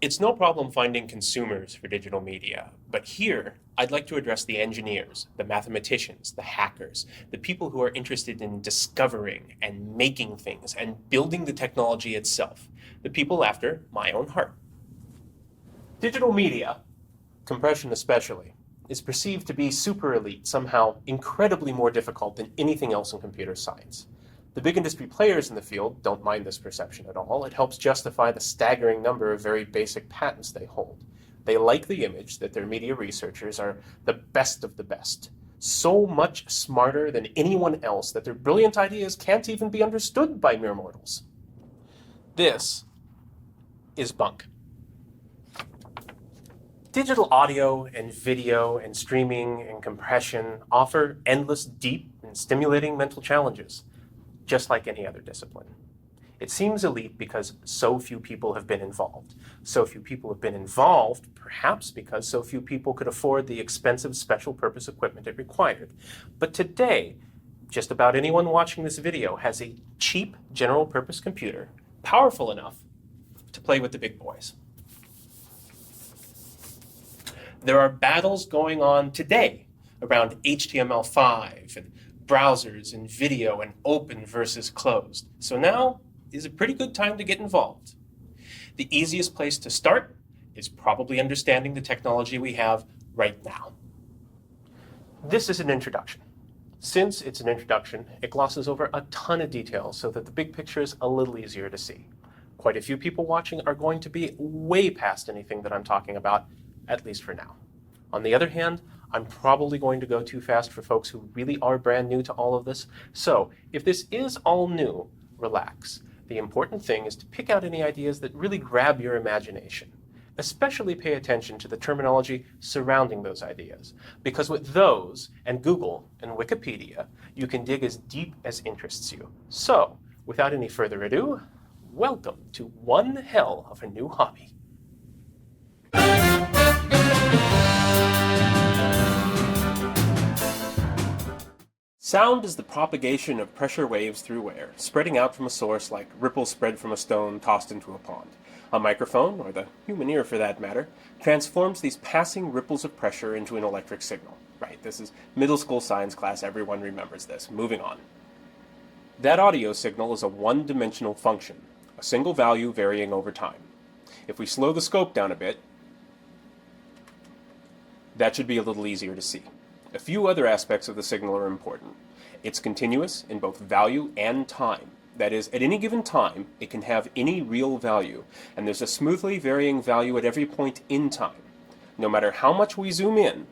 It's no problem finding consumers for digital media, but here I'd like to address the engineers, the mathematicians, the hackers, the people who are interested in discovering and making things and building the technology itself, the people after my own heart. Digital media, compression especially, is perceived to be super elite, somehow incredibly more difficult than anything else in computer science. The big industry players in the field don't mind this perception at all. It helps justify the staggering number of very basic patents they hold. They like the image that their media researchers are the best of the best, so much smarter than anyone else that their brilliant ideas can't even be understood by mere mortals. This is bunk. Digital audio and video and streaming and compression offer endless, deep, and stimulating mental challenges, just like any other discipline. It seems elite because so few people have been involved. So few people have been involved, perhaps because so few people could afford the expensive special purpose equipment it required. But today, just about anyone watching this video has a cheap general purpose computer, powerful enough to play with the big boys. There are battles going on today around HTML5 and browsers and video and open versus closed. So now is a pretty good time to get involved. The easiest place to start is probably understanding the technology we have right now. This is an introduction. Since it's an introduction, it glosses over a ton of details so that the big picture is a little easier to see. Quite a few people watching are going to be way past anything that I'm talking about, at least for now. On the other hand, I'm probably going to go too fast for folks who really are brand new to all of this. So if this is all new, relax. The important thing is to pick out any ideas that really grab your imagination. Especially pay attention to the terminology surrounding those ideas, because with those, and Google and Wikipedia, you can dig as deep as interests you. So, without any further ado, welcome to one hell of a new hobby. Sound is the propagation of pressure waves through air, spreading out from a source like ripples spread from a stone tossed into a pond. A microphone, or the human ear for that matter, transforms these passing ripples of pressure into an electric signal. Right, this is middle school science class, everyone remembers this. Moving on. That audio signal is a one-dimensional function, a single value varying over time. If we slow the scope down a bit, that should be a little easier to see. A few other aspects of the signal are important. It's continuous in both value and time. That is, at any given time, it can have any real value, and there's a smoothly varying value at every point in time. No matter how much we zoom in,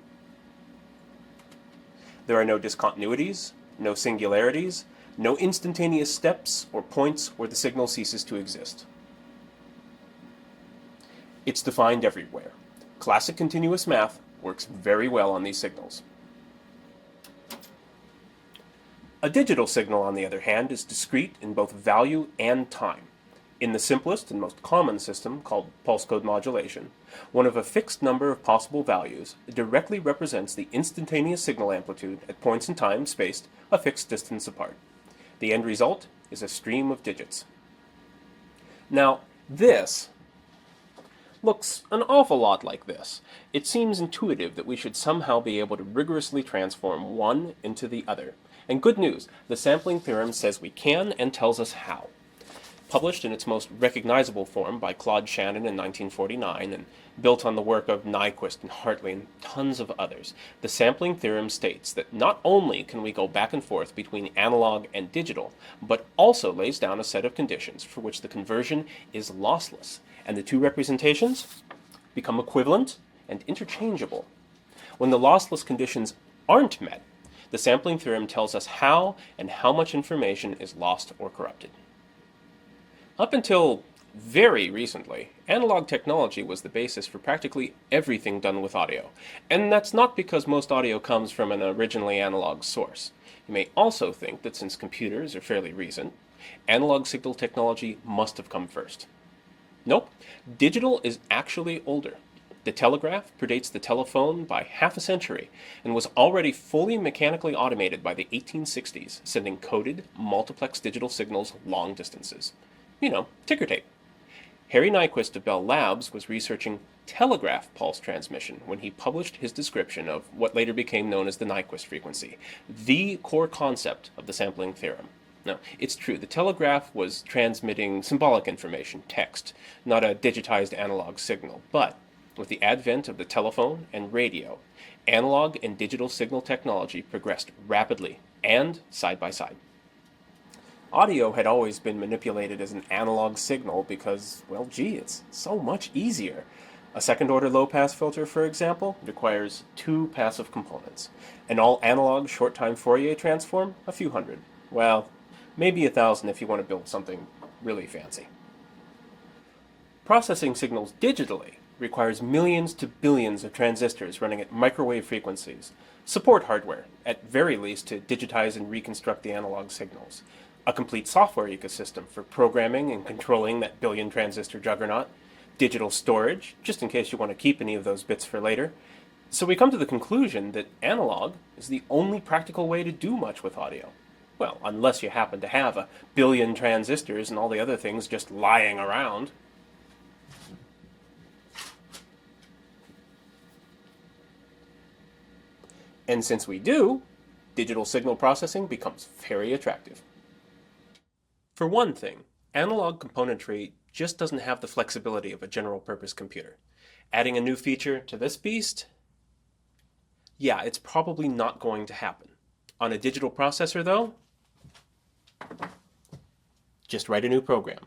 there are no discontinuities, no singularities, no instantaneous steps or points where the signal ceases to exist. It's defined everywhere. Classic continuous math works very well on these signals. A digital signal, on the other hand, is discrete in both value and time. In the simplest and most common system, called pulse code modulation, one of a fixed number of possible values directly represents the instantaneous signal amplitude at points in time spaced a fixed distance apart. The end result is a stream of digits. Now, this looks an awful lot like this. It seems intuitive that we should somehow be able to rigorously transform one into the other. And good news, the sampling theorem says we can and tells us how. Published in its most recognizable form by Claude Shannon in 1949 and built on the work of Nyquist and Hartley and tons of others, the sampling theorem states that not only can we go back and forth between analog and digital, but also lays down a set of conditions for which the conversion is lossless, and the two representations become equivalent and interchangeable. When the lossless conditions aren't met, the sampling theorem tells us how and how much information is lost or corrupted. Up until very recently, analog technology was the basis for practically everything done with audio. And that's not because most audio comes from an originally analog source. You may also think that since computers are fairly recent, analog signal technology must have come first. Nope, digital is actually older. The telegraph predates the telephone by half a century and was already fully mechanically automated by the 1860s, sending coded, multiplex digital signals long distances. You know, ticker tape. Harry Nyquist of Bell Labs was researching telegraph pulse transmission when he published his description of what later became known as the Nyquist frequency, the core concept of the sampling theorem. Now, it's true, the telegraph was transmitting symbolic information, text, not a digitized analog signal, but with the advent of the telephone and radio, analog and digital signal technology progressed rapidly and side by side. Audio had always been manipulated as an analog signal because, well, gee, it's so much easier. A second-order low-pass filter, for example, requires 2 passive components. An all-analog short-time Fourier transform, a few hundred. Well, maybe 1,000 if you want to build something really fancy. Processing signals digitally requires millions to billions of transistors running at microwave frequencies, support hardware, at very least to digitize and reconstruct the analog signals, a complete software ecosystem for programming and controlling that billion transistor juggernaut, digital storage, just in case you want to keep any of those bits for later. So we come to the conclusion that analog is the only practical way to do much with audio. Well, unless you happen to have a billion transistors and all the other things just lying around. And since we do, digital signal processing becomes very attractive. For one thing, analog componentry just doesn't have the flexibility of a general-purpose computer. Adding a new feature to this beast? Yeah, it's probably not going to happen. On a digital processor, though, just write a new program.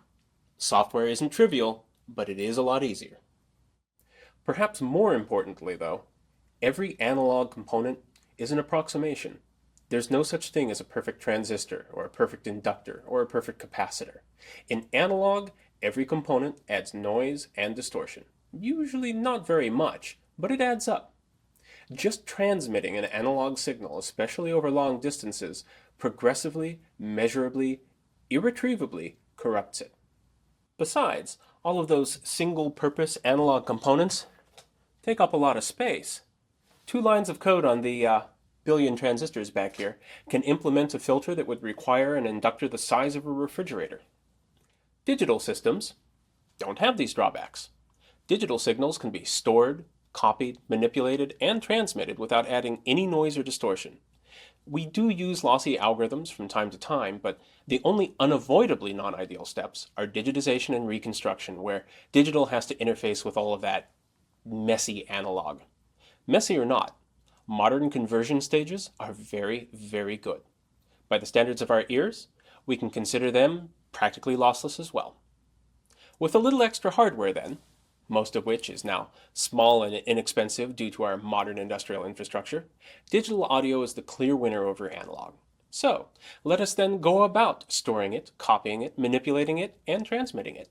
Software isn't trivial, but it is a lot easier. Perhaps more importantly, though, every analog component is an approximation. There's no such thing as a perfect transistor, or a perfect inductor, or a perfect capacitor. In analog, every component adds noise and distortion. Usually not very much, but it adds up. Just transmitting an analog signal, especially over long distances, progressively, measurably, irretrievably corrupts it. Besides, all of those single-purpose analog components take up a lot of space. 2 lines of code on the billion transistors back here can implement a filter that would require an inductor the size of a refrigerator. Digital systems don't have these drawbacks. Digital signals can be stored, copied, manipulated, and transmitted without adding any noise or distortion. We do use lossy algorithms from time to time, but the only unavoidably non-ideal steps are digitization and reconstruction, where digital has to interface with all of that messy analog. Messy or not, modern conversion stages are very, very good. By the standards of our ears, we can consider them practically lossless as well. With a little extra hardware then, most of which is now small and inexpensive due to our modern industrial infrastructure, digital audio is the clear winner over analog. So, let us then go about storing it, copying it, manipulating it, and transmitting it.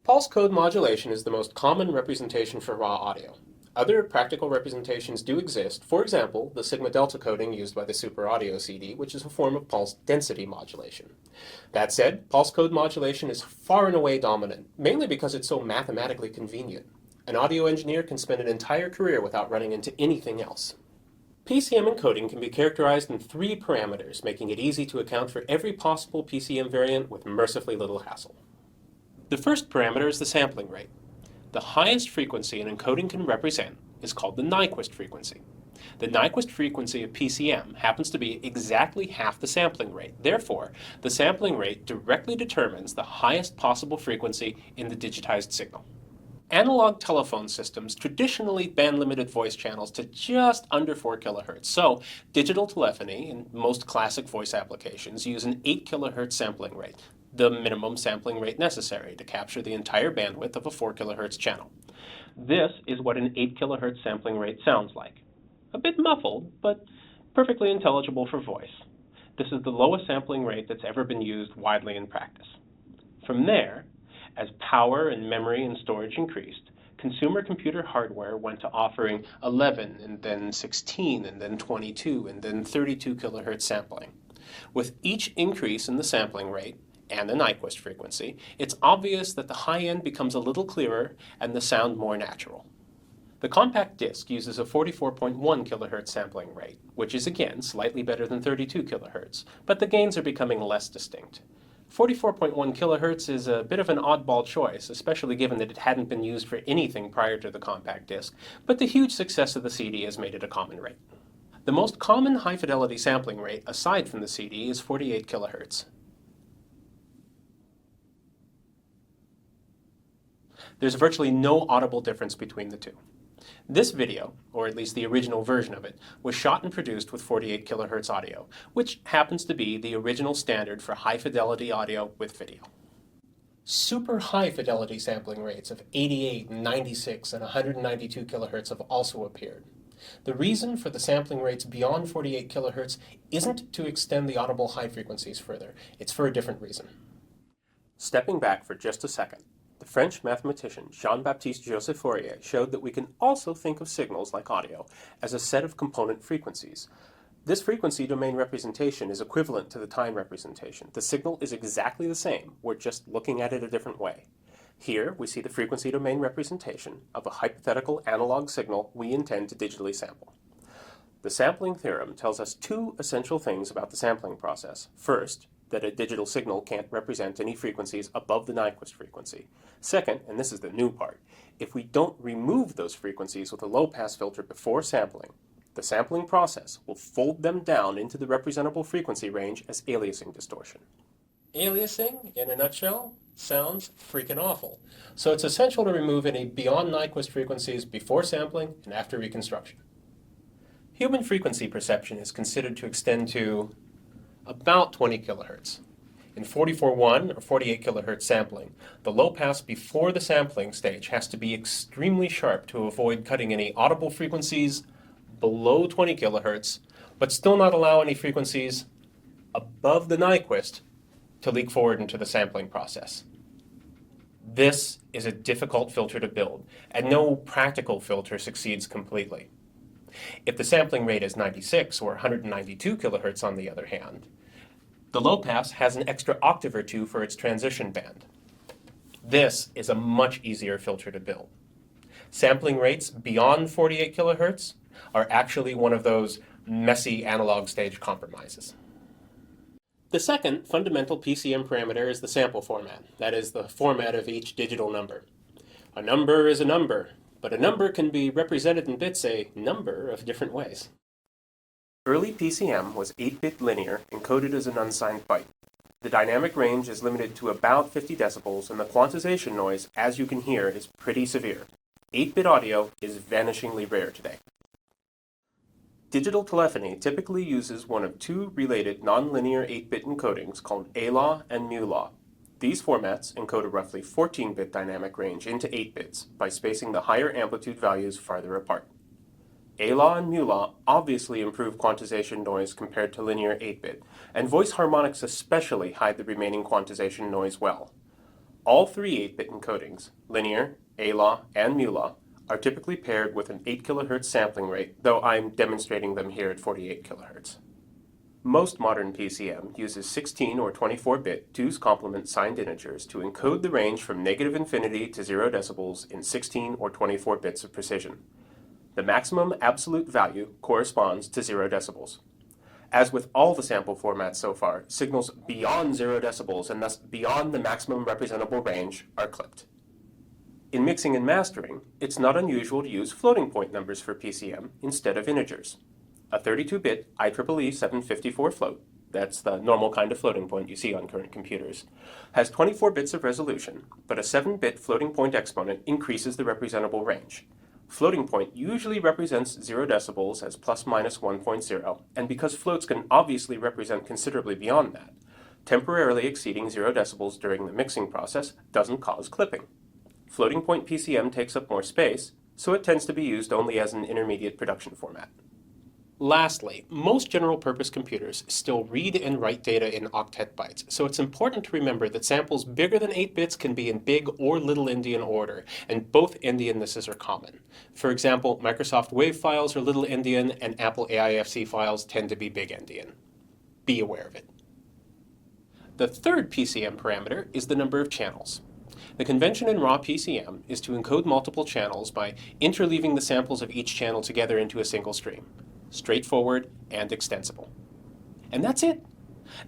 Pulse code modulation is the most common representation for raw audio. Other practical representations do exist, for example, the sigma delta coding used by the Super Audio CD, which is a form of pulse density modulation. That said, pulse code modulation is far and away dominant, mainly because it's so mathematically convenient. An audio engineer can spend an entire career without running into anything else. PCM encoding can be characterized in 3 parameters, making it easy to account for every possible PCM variant with mercifully little hassle. The first parameter is the sampling rate. The highest frequency an encoding can represent is called the Nyquist frequency. The Nyquist frequency of PCM happens to be exactly half the sampling rate. Therefore, the sampling rate directly determines the highest possible frequency in the digitized signal. Analog telephone systems traditionally band-limited voice channels to just under 4 kHz. So, digital telephony and most classic voice applications use an 8 kHz sampling rate, the minimum sampling rate necessary to capture the entire bandwidth of a 4 kHz channel. This is what an 8 kHz sampling rate sounds like. A bit muffled, but perfectly intelligible for voice. This is the lowest sampling rate that's ever been used widely in practice. From there, as power and memory and storage increased, consumer computer hardware went to offering 11 and then 16 and then 22 and then 32 kHz sampling. With each increase in the sampling rate and the Nyquist frequency, it's obvious that the high end becomes a little clearer and the sound more natural. The compact disc uses a 44.1 kHz sampling rate, which is again slightly better than 32 kHz, but the gains are becoming less distinct. 44.1 kHz is a bit of an oddball choice, especially given that it hadn't been used for anything prior to the compact disc, but the huge success of the CD has made it a common rate. The most common high-fidelity sampling rate, aside from the CD, is 48 kHz. There's virtually no audible difference between the two. This video, or at least the original version of it, was shot and produced with 48 kHz audio, which happens to be the original standard for high-fidelity audio with video. Super high-fidelity sampling rates of 88, 96, and 192 kHz have also appeared. The reason for the sampling rates beyond 48 kHz isn't to extend the audible high frequencies further. It's for a different reason. Stepping back for just a second, the French mathematician Jean-Baptiste Joseph Fourier showed that we can also think of signals like audio as a set of component frequencies. This frequency domain representation is equivalent to the time representation. The signal is exactly the same, we're just looking at it a different way. Here we see the frequency domain representation of a hypothetical analog signal we intend to digitally sample. The sampling theorem tells us two essential things about the sampling process. First, that a digital signal can't represent any frequencies above the Nyquist frequency. Second, and this is the new part, if we don't remove those frequencies with a low-pass filter before sampling, the sampling process will fold them down into the representable frequency range as aliasing distortion. Aliasing, in a nutshell, sounds freaking awful. So it's essential to remove any beyond Nyquist frequencies before sampling and after reconstruction. Human frequency perception is considered to extend to about 20 kHz. In 44.1 or 48 kHz sampling, the low pass before the sampling stage has to be extremely sharp to avoid cutting any audible frequencies below 20 kHz, but still not allow any frequencies above the Nyquist to leak forward into the sampling process. This is a difficult filter to build, and no practical filter succeeds completely. If the sampling rate is 96 or 192 kHz on the other hand, the low pass has an extra octave or two for its transition band. This is a much easier filter to build. Sampling rates beyond 48 kHz are actually one of those messy analog stage compromises. The second fundamental PCM parameter is the sample format, that is, the format of each digital number. A number is a number, but a number can be represented in bits a number of different ways. Early PCM was 8-bit linear encoded as an unsigned byte. The dynamic range is limited to about 50 decibels, and the quantization noise, as you can hear, is pretty severe. 8-bit audio is vanishingly rare today. Digital telephony typically uses one of two related nonlinear 8-bit encodings called A-law and mu-law. These formats encode a roughly 14-bit dynamic range into 8 bits by spacing the higher amplitude values farther apart. A-law and mu-law obviously improve quantization noise compared to linear 8-bit, and voice harmonics especially hide the remaining quantization noise well. All three 8-bit encodings, linear, A-law, and mu-law, are typically paired with an 8 kHz sampling rate, though I'm demonstrating them here at 48 kHz. Most modern PCM uses 16 or 24-bit 2's complement signed integers to encode the range from negative infinity to 0 decibels in 16 or 24 bits of precision. The maximum absolute value corresponds to 0 decibels. As with all the sample formats so far, signals beyond 0 decibels and thus beyond the maximum representable range are clipped. In mixing and mastering, it's not unusual to use floating point numbers for PCM instead of integers. A 32-bit IEEE 754 float, that's the normal kind of floating point you see on current computers, has 24 bits of resolution, but a 7-bit floating point exponent increases the representable range. Floating point usually represents 0 decibels as plus minus 1.0, and because floats can obviously represent considerably beyond that, temporarily exceeding 0 decibels during the mixing process doesn't cause clipping. Floating point PCM takes up more space, so it tends to be used only as an intermediate production format. Lastly, most general-purpose computers still read and write data in octet bytes, so it's important to remember that samples bigger than 8 bits can be in big or little endian order, and both endiannesses are common. For example, Microsoft WAV files are little endian, and Apple AIFC files tend to be big endian. Be aware of it. The third PCM parameter is the number of channels. The convention in raw PCM is to encode multiple channels by interleaving the samples of each channel together into a single stream. Straightforward and extensible. And that's it.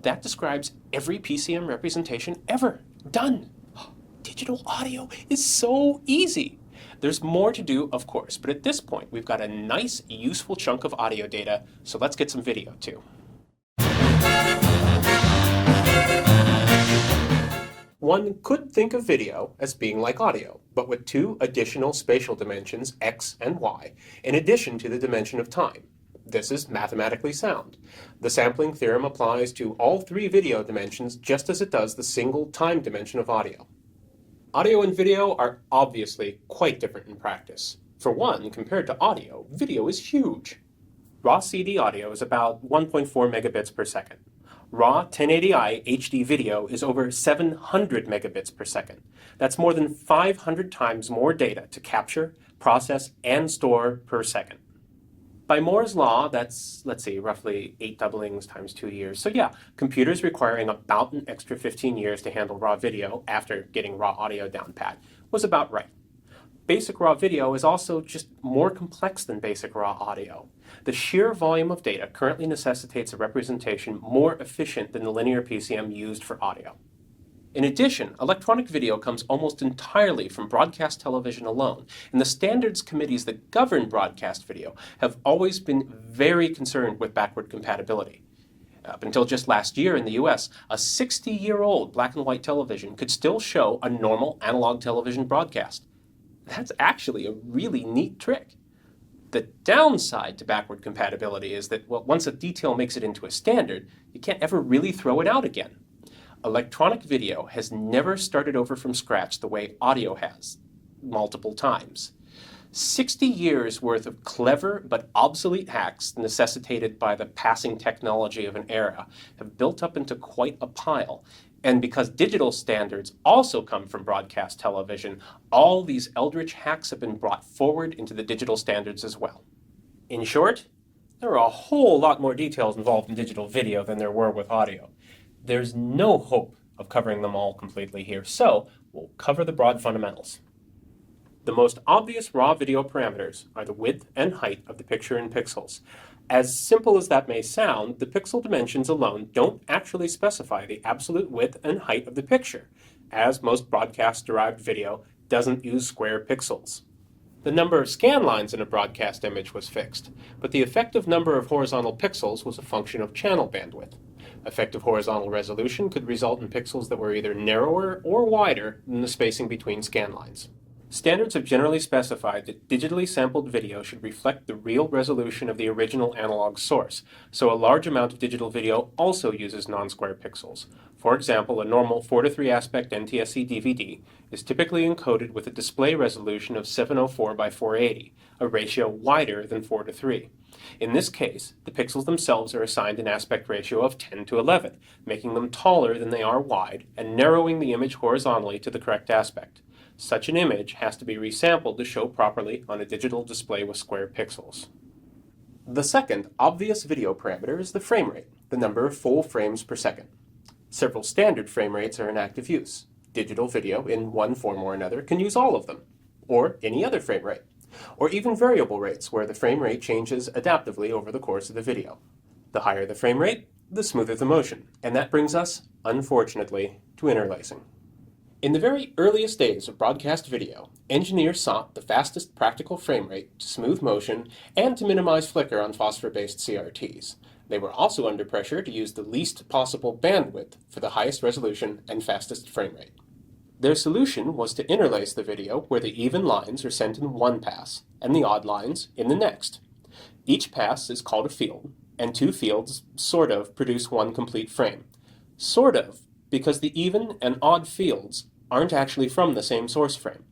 That describes every PCM representation ever. Done. Digital audio is so easy. There's more to do, of course, but at this point we've got a nice, useful chunk of audio data, so let's get some video too. One could think of video as being like audio, but with two additional spatial dimensions, x and y, in addition to the dimension of time. This is mathematically sound. The sampling theorem applies to all three video dimensions just as it does the single time dimension of audio. Audio and video are obviously quite different in practice. For one, compared to audio, video is huge. Raw CD audio is about 1.4 megabits per second. Raw 1080i HD video is over 700 megabits per second. That's more than 500 times more data to capture, process, and store per second. By Moore's law, that's, let's see, roughly 8 doublings times 2 years. So yeah, computers requiring about an extra 15 years to handle raw video after getting raw audio down pat was about right. Basic raw video is also just more complex than basic raw audio. The sheer volume of data currently necessitates a representation more efficient than the linear PCM used for audio. In addition, electronic video comes almost entirely from broadcast television alone, and the standards committees that govern broadcast video have always been very concerned with backward compatibility. Up until just last year in the US, a 60-year-old black and white television could still show a normal analog television broadcast. That's actually a really neat trick. The downside to backward compatibility is that, well, once a detail makes it into a standard, you can't ever really throw it out again. Electronic video has never started over from scratch the way audio has, multiple times. 60 years worth of clever but obsolete hacks necessitated by the passing technology of an era have built up into quite a pile. And because digital standards also come from broadcast television, all these eldritch hacks have been brought forward into the digital standards as well. In short, there are a whole lot more details involved in digital video than there were with audio. There's no hope of covering them all completely here, so we'll cover the broad fundamentals. The most obvious raw video parameters are the width and height of the picture in pixels. As simple as that may sound, the pixel dimensions alone don't actually specify the absolute width and height of the picture, as most broadcast-derived video doesn't use square pixels. The number of scan lines in a broadcast image was fixed, but the effective number of horizontal pixels was a function of channel bandwidth. Effective horizontal resolution could result in pixels that were either narrower or wider than the spacing between scan lines. Standards have generally specified that digitally sampled video should reflect the real resolution of the original analog source, so a large amount of digital video also uses non-square pixels. For example, a normal 4:3 aspect NTSC DVD is typically encoded with a display resolution of 704 by 480, a ratio wider than 4:3. In this case, the pixels themselves are assigned an aspect ratio of 10:11, making them taller than they are wide and narrowing the image horizontally to the correct aspect. Such an image has to be resampled to show properly on a digital display with square pixels. The second obvious video parameter is the frame rate, the number of full frames per second. Several standard frame rates are in active use. Digital video, in one form or another, can use all of them, or any other frame rate, or even variable rates where the frame rate changes adaptively over the course of the video. The higher the frame rate, the smoother the motion, and that brings us, unfortunately, to interlacing. In the very earliest days of broadcast video, engineers sought the fastest practical frame rate to smooth motion and to minimize flicker on phosphor-based CRTs. They were also under pressure to use the least possible bandwidth for the highest resolution and fastest frame rate. Their solution was to interlace the video where the even lines are sent in one pass and the odd lines in the next. Each pass is called a field, and two fields sort of produce one complete frame. Sort of, because the even and odd fields aren't actually from the same source frame.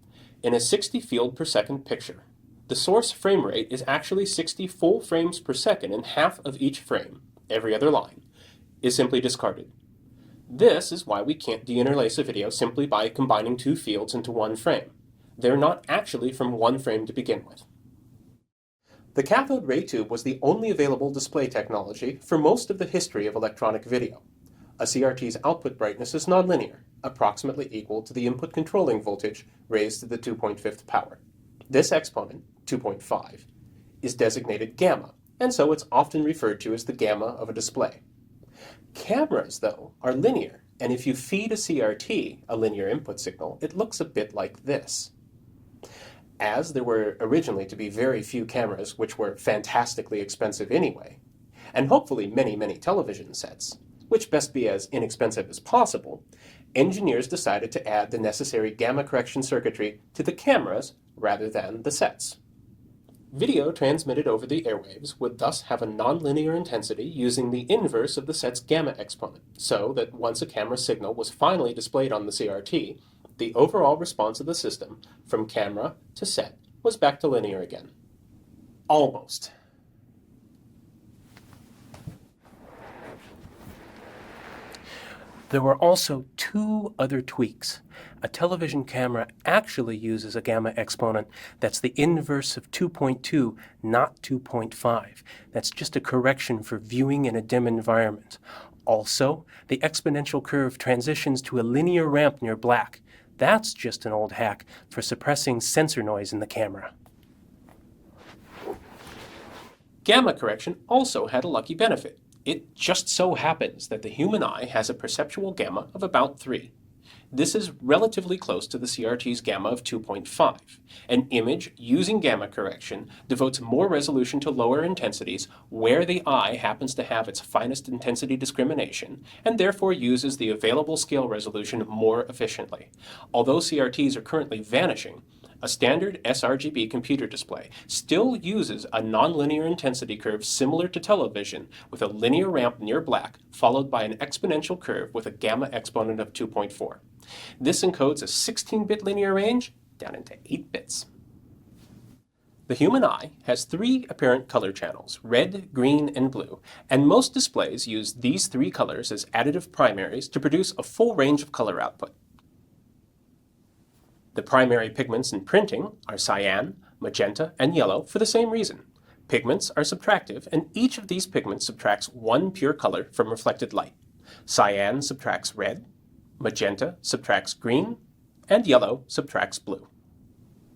In a 60 field per second picture, the source frame rate is actually 60 full frames per second, and half of each frame, every other line, is simply discarded. This is why we can't deinterlace a video simply by combining two fields into one frame. They're not actually from one frame to begin with. The cathode ray tube was the only available display technology for most of the history of electronic video. A CRT's output brightness is nonlinear, approximately equal to the input controlling voltage raised to the 2.5th power. This exponent, 2.5, is designated gamma, and so it's often referred to as the gamma of a display. Cameras, though, are linear, and if you feed a CRT, a linear input signal, it looks a bit like this. As there were originally to be very few cameras which were fantastically expensive anyway, and hopefully many, many television sets, which best be as inexpensive as possible, engineers decided to add the necessary gamma correction circuitry to the cameras rather than the sets. Video transmitted over the airwaves would thus have a nonlinear intensity using the inverse of the set's gamma exponent, so that once a camera signal was finally displayed on the CRT, the overall response of the system, from camera to set, was back to linear again. Almost. There were also two other tweaks. A television camera actually uses a gamma exponent that's the inverse of 2.2, not 2.5. That's just a correction for viewing in a dim environment. Also, the exponential curve transitions to a linear ramp near black. That's just an old hack for suppressing sensor noise in the camera. Gamma correction also had a lucky benefit. It just so happens that the human eye has a perceptual gamma of about 3. This is relatively close to the CRT's gamma of 2.5. An image using gamma correction devotes more resolution to lower intensities where the eye happens to have its finest intensity discrimination, and therefore uses the available scale resolution more efficiently. Although CRTs are currently vanishing, a standard sRGB computer display still uses a nonlinear intensity curve similar to television with a linear ramp near black followed by an exponential curve with a gamma exponent of 2.4. This encodes a 16-bit linear range down into 8 bits. The human eye has 3 apparent color channels, red, green, and blue, and most displays use these 3 colors as additive primaries to produce a full range of color output. The primary pigments in printing are cyan, magenta, and yellow for the same reason. Pigments are subtractive, and each of these pigments subtracts one pure color from reflected light. Cyan subtracts red, magenta subtracts green, and yellow subtracts blue.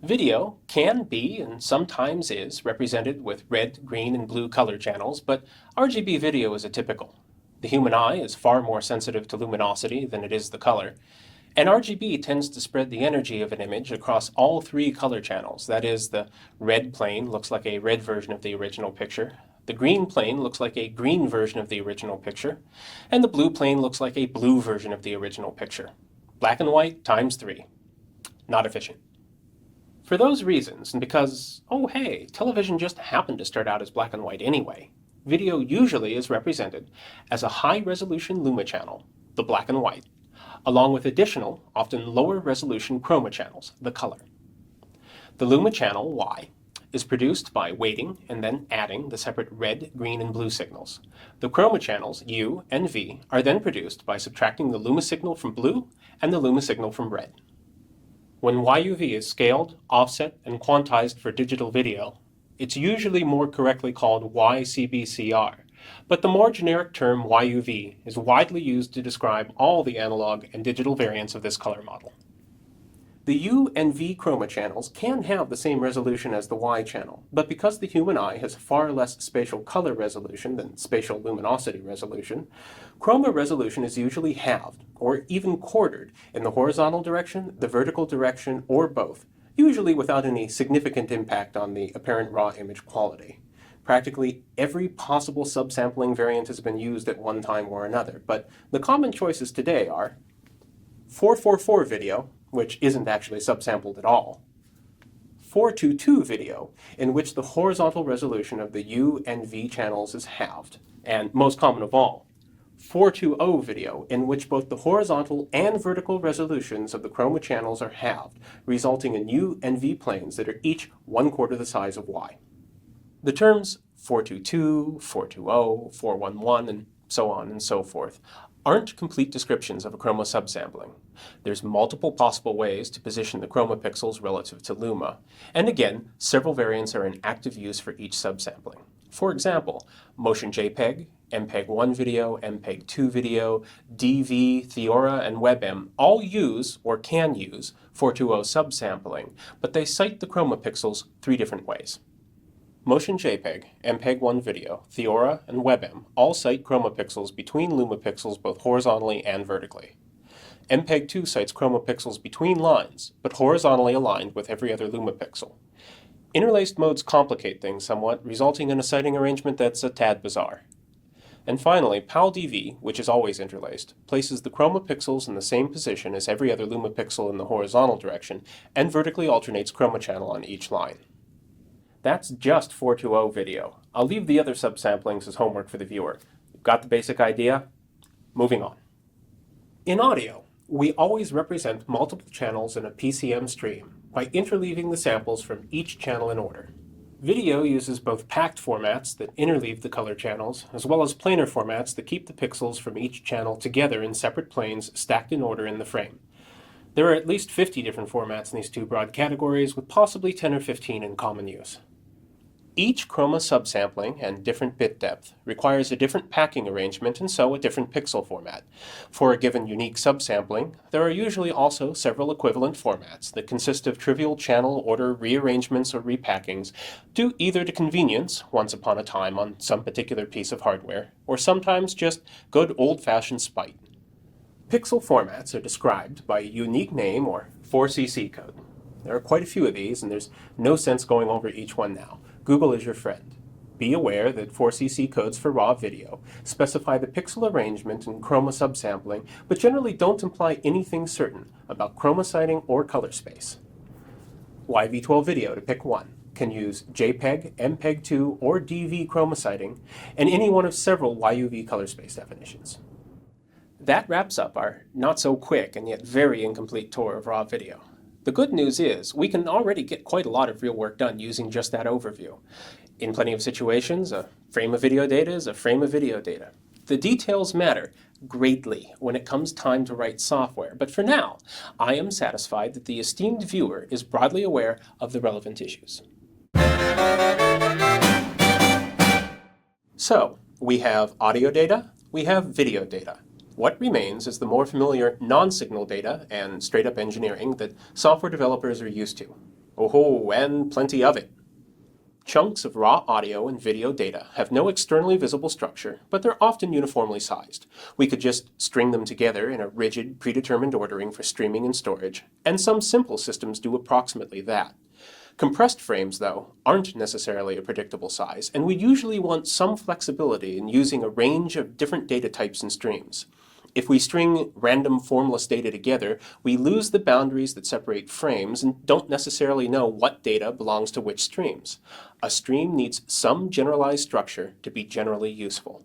Video can be, and sometimes is, represented with red, green, and blue color channels, but RGB video is atypical. The human eye is far more sensitive to luminosity than it is the color, and RGB tends to spread the energy of an image across all 3 color channels. That is, the red plane looks like a red version of the original picture, the green plane looks like a green version of the original picture, and the blue plane looks like a blue version of the original picture. Black and white times 3. Not efficient. For those reasons, and because, oh hey, television just happened to start out as black and white anyway, video usually is represented as a high-resolution luma channel, the black and white, along with additional, often lower resolution chroma channels, the color. The luma channel, Y, is produced by weighting and then adding the separate red, green, and blue signals. The chroma channels, U and V, are then produced by subtracting the luma signal from blue and the luma signal from red. When YUV is scaled, offset, and quantized for digital video, it's usually more correctly called YCBCR, but the more generic term YUV is widely used to describe all the analog and digital variants of this color model. The U and V chroma channels can have the same resolution as the Y channel, but because the human eye has far less spatial color resolution than spatial luminosity resolution, chroma resolution is usually halved, or even quartered, in the horizontal direction, the vertical direction, or both, usually without any significant impact on the apparent raw image quality. Practically every possible subsampling variant has been used at one time or another, but the common choices today are 444 video, which isn't actually subsampled at all, 422 video, in which the horizontal resolution of the U and V channels is halved, and most common of all, 420 video, in which both the horizontal and vertical resolutions of the chroma channels are halved, resulting in U and V planes that are each 1/4 the size of Y. The terms 422, 420, 411, and so on and so forth aren't complete descriptions of a chroma subsampling. There's multiple possible ways to position the chroma pixels relative to luma, and again, several variants are in active use for each subsampling. For example, Motion JPEG, MPEG-1 video, MPEG-2 video, DV, Theora, and WebM all use or can use 420 subsampling, but they cite the chroma pixels 3 different ways. Motion JPEG, MPEG-1 video, Theora, and WebM all cite chroma pixels between lumapixels both horizontally and vertically. MPEG-2 cites chroma pixels between lines, but horizontally aligned with every other lumapixel. Interlaced modes complicate things somewhat, resulting in a citing arrangement that's a tad bizarre. And finally, PAL-DV, which is always interlaced, places the chroma pixels in the same position as every other lumapixel in the horizontal direction, and vertically alternates chroma channel on each line. That's just 420 video. I'll leave the other subsamplings as homework for the viewer. Got the basic idea? Moving on. In audio, we always represent multiple channels in a PCM stream by interleaving the samples from each channel in order. Video uses both packed formats that interleave the color channels, as well as planar formats that keep the pixels from each channel together in separate planes stacked in order in the frame. There are at least 50 different formats in these 2 broad categories, with possibly 10 or 15 in common use. Each chroma subsampling and different bit depth requires a different packing arrangement and so a different pixel format. For a given unique subsampling, there are usually also several equivalent formats that consist of trivial channel order rearrangements or repackings, due either to convenience, once upon a time on some particular piece of hardware, or sometimes just good old-fashioned spite. Pixel formats are described by a unique name or 4cc code. There are quite a few of these, and there's no sense going over each one now. Google is your friend. Be aware that 4cc codes for raw video specify the pixel arrangement and chroma subsampling, but generally don't imply anything certain about chroma citing or color space. YV12 video, to pick one, can use JPEG, MPEG-2, or DV chroma citing, and any one of several YUV color space definitions. That wraps up our not-so-quick and yet very incomplete tour of raw video. The good news is, we can already get quite a lot of real work done using just that overview. In plenty of situations, a frame of video data is a frame of video data. The details matter greatly when it comes time to write software, but for now, I am satisfied that the esteemed viewer is broadly aware of the relevant issues. So, we have audio data, we have video data. What remains is the more familiar non-signal data and straight-up engineering that software developers are used to. Oh, and plenty of it. Chunks of raw audio and video data have no externally visible structure, but they're often uniformly sized. We could just string them together in a rigid, predetermined ordering for streaming and storage, and some simple systems do approximately that. Compressed frames, though, aren't necessarily a predictable size, and we usually want some flexibility in using a range of different data types and streams. If we string random formless data together, we lose the boundaries that separate frames and don't necessarily know what data belongs to which streams. A stream needs some generalized structure to be generally useful.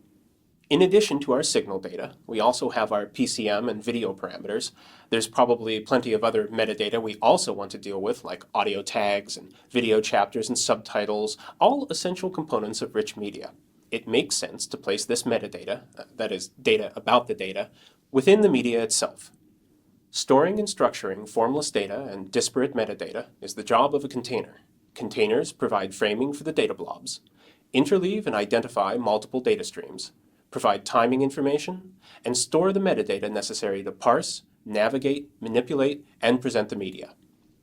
In addition to our signal data, we also have our PCM and video parameters. There's probably plenty of other metadata we also want to deal with, like audio tags and video chapters and subtitles, all essential components of rich media. It makes sense to place this metadata, that is, data about the data, within the media itself. Storing and structuring formless data and disparate metadata is the job of a container. Containers provide framing for the data blobs, interleave and identify multiple data streams, provide timing information, and store the metadata necessary to parse, navigate, manipulate, and present the media.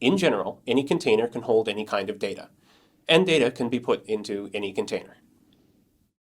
In general, any container can hold any kind of data, and data can be put into any container.